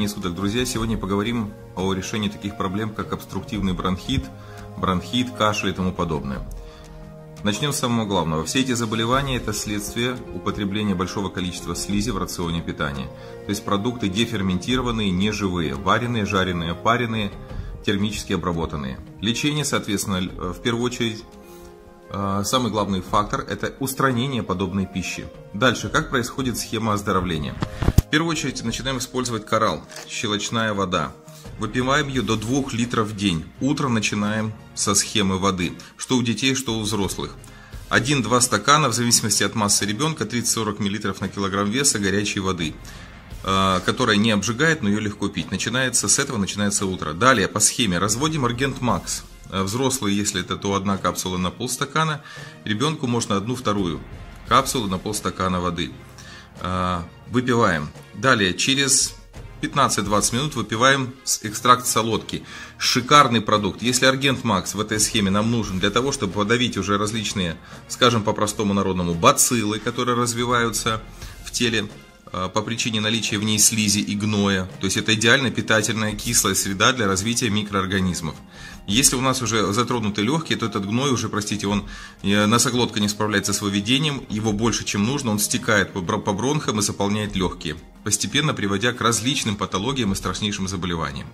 времени суток, друзья. Сегодня поговорим о решении таких проблем, как обструктивный бронхит, кашель и тому подобное. Начнем с самого главного. Все эти заболевания – это следствие употребления большого количества слизи в рационе питания. То есть продукты деферментированные, неживые, вареные, жареные, пареные, термически обработанные. Лечение, соответственно, в первую очередь, самый главный фактор – это устранение подобной пищи. Дальше, как происходит схема оздоровления? В первую очередь начинаем использовать коралл, щелочная вода. Выпиваем ее до 2 литров в день. Утром начинаем со схемы воды, что у детей, что у взрослых. 1-2 стакана, в зависимости от массы ребенка, 30-40 мл на килограмм веса горячей воды, которая не обжигает, но ее легко пить. С этого начинается утро. Далее по схеме разводим Аргент Макс. Взрослые, если это, то 1 капсула на полстакана. Ребенку можно 1/2 капсулу на полстакана воды. Выпиваем. Далее через 15-20 минут выпиваем экстракт солодки. Шикарный продукт. Если Аргент Макс в этой схеме нам нужен для того, чтобы подавить уже различные, скажем по-простому народному, бациллы, которые развиваются в теле по причине наличия в ней слизи и гноя. То есть это идеально питательная кислая среда для развития микроорганизмов. Если у нас уже затронуты легкие, то этот гной уже, простите, носоглотка не справляется с выведением, его больше, чем нужно, он стекает по бронхам и заполняет легкие, постепенно приводя к различным патологиям и страшнейшим заболеваниям.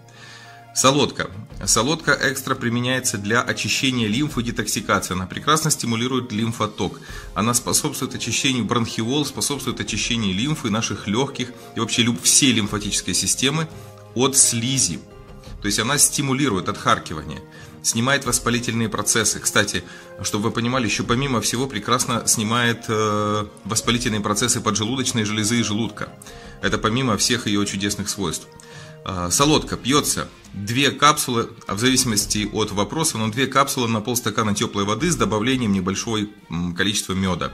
Солодка. Солодка экстра применяется для очищения лимфы и детоксикации. Она прекрасно стимулирует лимфоток. Она способствует очищению бронхиол, способствует очищению лимфы, наших легких и вообще всей лимфатической системы от слизи. То есть она стимулирует отхаркивание, снимает воспалительные процессы. Кстати, чтобы вы понимали, еще помимо всего прекрасно снимает воспалительные процессы поджелудочной железы и желудка. Это помимо всех ее чудесных свойств. Солодка пьется 2 капсулы, в зависимости от вопроса, но 2 капсулы на полстакана теплой воды с добавлением небольшого количества меда.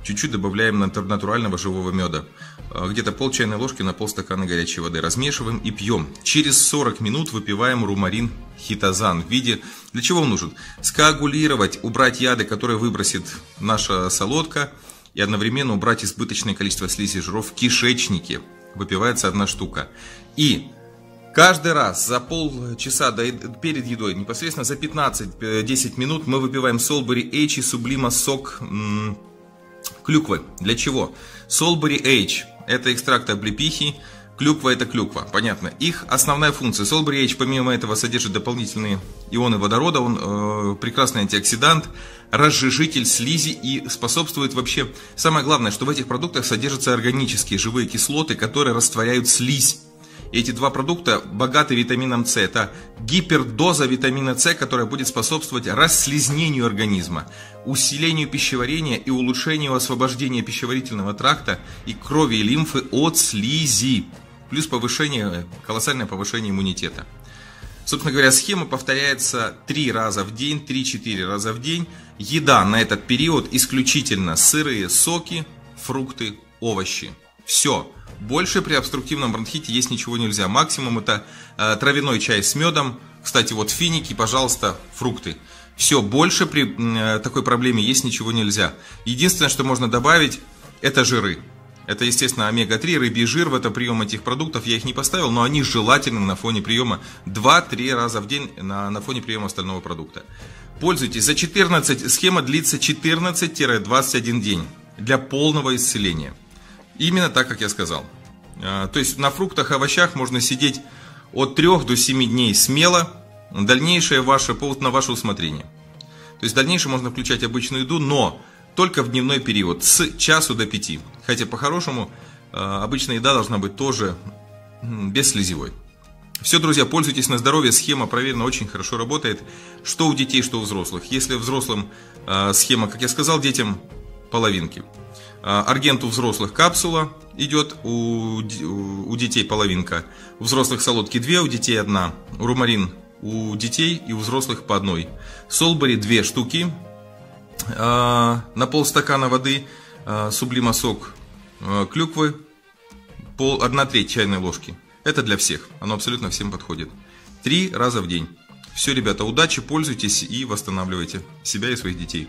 Чуть-чуть добавляем натурального живого меда. Где-то пол чайной ложки на полстакана горячей воды. Размешиваем и пьем. Через 40 минут выпиваем румарин хитозан в виде... Для чего он нужен? Скоагулировать, убрать яды, которые выбросит наша солодка, и одновременно убрать избыточное количество слизи и жиров в кишечнике. Выпивается 1 штука. И каждый раз за полчаса перед едой, непосредственно за 15-10 минут, мы выпиваем Solberry H и Sublima сок клюквы. Для чего? Solberry H – это экстракт облепихи, клюква – это клюква. Понятно. Их основная функция. Solberry H помимо этого содержит дополнительные ионы водорода, он прекрасный антиоксидант, разжижитель слизи и способствует вообще... Самое главное, что в этих продуктах содержатся органические живые кислоты, которые растворяют слизь. Эти 2 продукта богаты витамином С. Это гипердоза витамина С, которая будет способствовать расслизнению организма, усилению пищеварения и улучшению освобождения пищеварительного тракта и крови и лимфы от слизи. Плюс колоссальное повышение иммунитета. Собственно говоря, схема повторяется 3 раза в день, 3-4 раза в день. Еда на этот период исключительно сырые соки, фрукты, овощи. Все. Больше при обструктивном бронхите есть ничего нельзя. Максимум это травяной чай с медом. Кстати, вот финики, пожалуйста, фрукты. Все, больше при такой проблеме есть ничего нельзя. Единственное, что можно добавить, это жиры. Это, естественно, омега-3, рыбий жир. В это прием этих продуктов я их не поставил, но они желательны на фоне приема 2-3 раза в день на фоне приема остального продукта. Пользуйтесь. Схема длится 14-21 день для полного исцеления. Именно так, как я сказал. То есть на фруктах и овощах можно сидеть от 3 до 7 дней смело. Дальнейшее на ваше усмотрение. То есть в дальнейшем можно включать обычную еду, но только в дневной период с часу до 5. Хотя по-хорошему обычная еда должна быть тоже бесслизевой. Все, друзья, пользуйтесь на здоровье. Схема проверена, очень хорошо работает. Что у детей, что у взрослых. Если взрослым схема, как я сказал, детям половинки. Аргент у взрослых капсула идет, у детей половинка. У взрослых солодки 2, у детей 1. Румарин у детей и у взрослых по 1. Solberry 2 штуки на полстакана воды. Sublima сок клюквы 1/3 чайной ложки. Это для всех, оно абсолютно всем подходит. 3 раза в день. Все, ребята, удачи, пользуйтесь и восстанавливайте себя и своих детей.